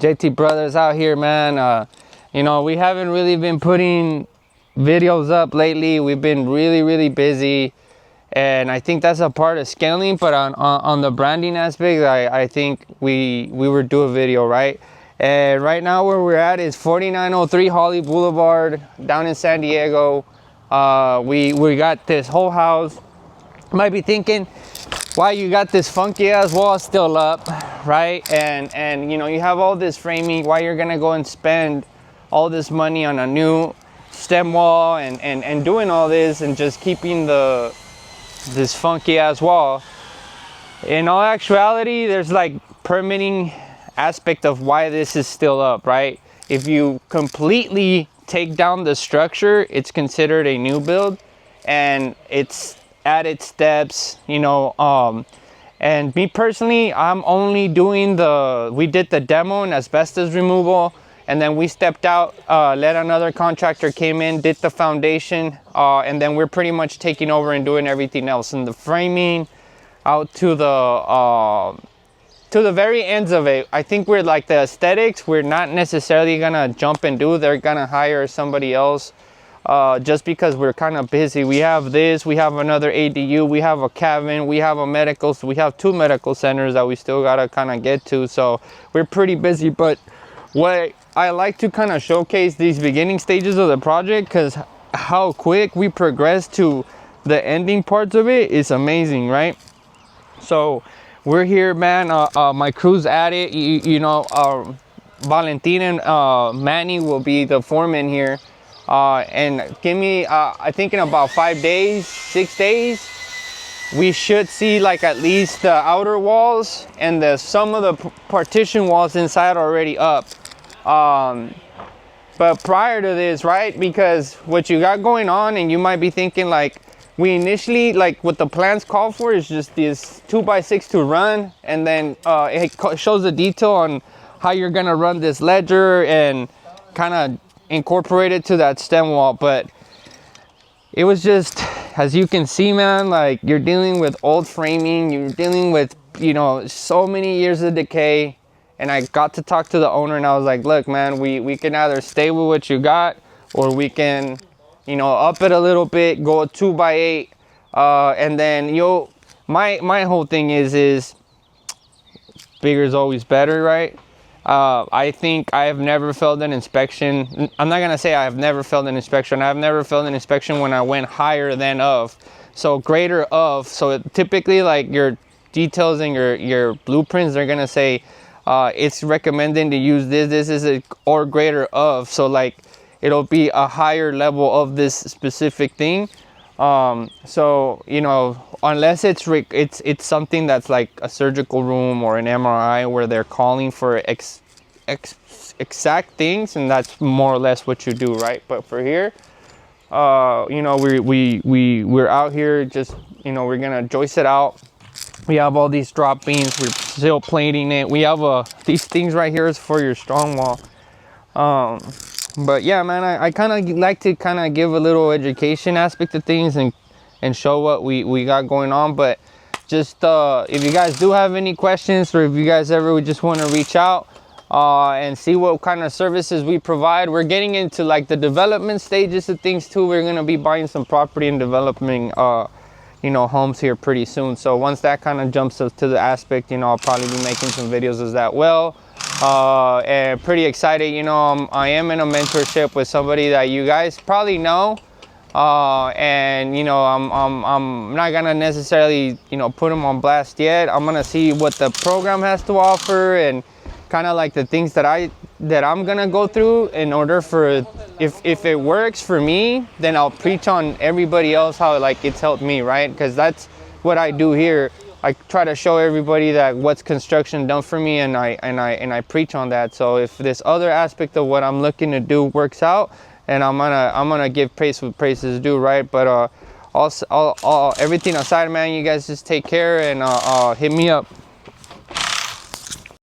JT Brothers out here, man. You know, we haven't really been putting videos up lately. We've been really busy, and I think that's a part of scaling. But on the branding aspect, I think we were do a video, right? And right now where we're at is 4903 Holly Boulevard down in San Diego. We got this whole house. You might be thinking, why you got this funky ass wall still up, right? And you know, you have all this framing. Why you're gonna go and spend all this money on a new stem wall and doing all this and just keeping this funky ass wall? In all actuality, there's like permitting aspect of why this is still up, right? If you completely take down the structure, it's considered a new build, and it's added steps, you know. And me personally, I'm only doing we did the demo and asbestos removal, and then we stepped out, let another contractor came in, did the foundation, and then we're pretty much taking over and doing everything else, and the framing out to the very ends of it. I think we're like the aesthetics, we're not necessarily gonna jump and do. They're gonna hire somebody else, just because we're kind of busy. We have this, we have another ADU, we have a cabin, we have a medical, so we have 2 medical centers that we still gotta kind of get to. So we're pretty busy. But what I like to kind of showcase these beginning stages of the project, because how quick we progress to the ending parts of it is amazing, right? So we're here, man. My crew's at it. You know, Valentin and Manny will be the foreman here. And give me, I think in about 5 days, 6 days, we should see like at least the outer walls and some of the partition walls inside already up. But prior to this, right, because what you got going on, and you might be thinking like, we initially, like what the plans call for is just this 2x6 to run, and then it shows the detail on how you're gonna run this ledger and kind of incorporate it to that stem wall. But it was just, as you can see, man, like you're dealing with old framing, you're dealing with, you know, so many years of decay. And I got to talk to the owner, and I was like, look, man, we can either stay with what you got, or we can, you know, up it a little bit, go a 2x8, and then my whole thing is bigger is always better, right? I think I have never failed an inspection. I'm not gonna say I have never failed an inspection. I've never failed an inspection when I went higher than of. So greater of. So typically, like your details and your blueprints, they're gonna say it's recommending to use this is a or greater of. So like it'll be a higher level of this specific thing. So you know, unless it's something that's like a surgical room or an MRI where they're calling for exact things, and that's more or less what you do, right? But for here, you know, we're out here just, you know, we're gonna joist it out. We have all these drop beams, we're still plating it. We have these things right here is for your strong wall. But yeah, man, I kind of like to kind of give a little education aspect of things and show what we got going on. But just if you guys do have any questions, or if you guys ever would just want to reach out and see what kind of services we provide. We're getting into like the development stages of things too. We're going to be buying some property and developing you know, homes here pretty soon. So once that kind of jumps up to the aspect, you know, I'll probably be making some videos as that well. And pretty excited, you know, I am in a mentorship with somebody that you guys probably know, and you know, I'm not gonna necessarily, you know, put them on blast yet. I'm gonna see what the program has to offer, and kind of like the things that I'm gonna go through in order for, if it works for me, then I'll preach on everybody else how like it's helped me, right? Because that's what I do here. I try to show everybody that what's construction done for me, and I preach on that. So if this other aspect of what I'm looking to do works out, and I'm gonna give praise what praise is due, right? But all everything aside, man, you guys just take care, and hit me up.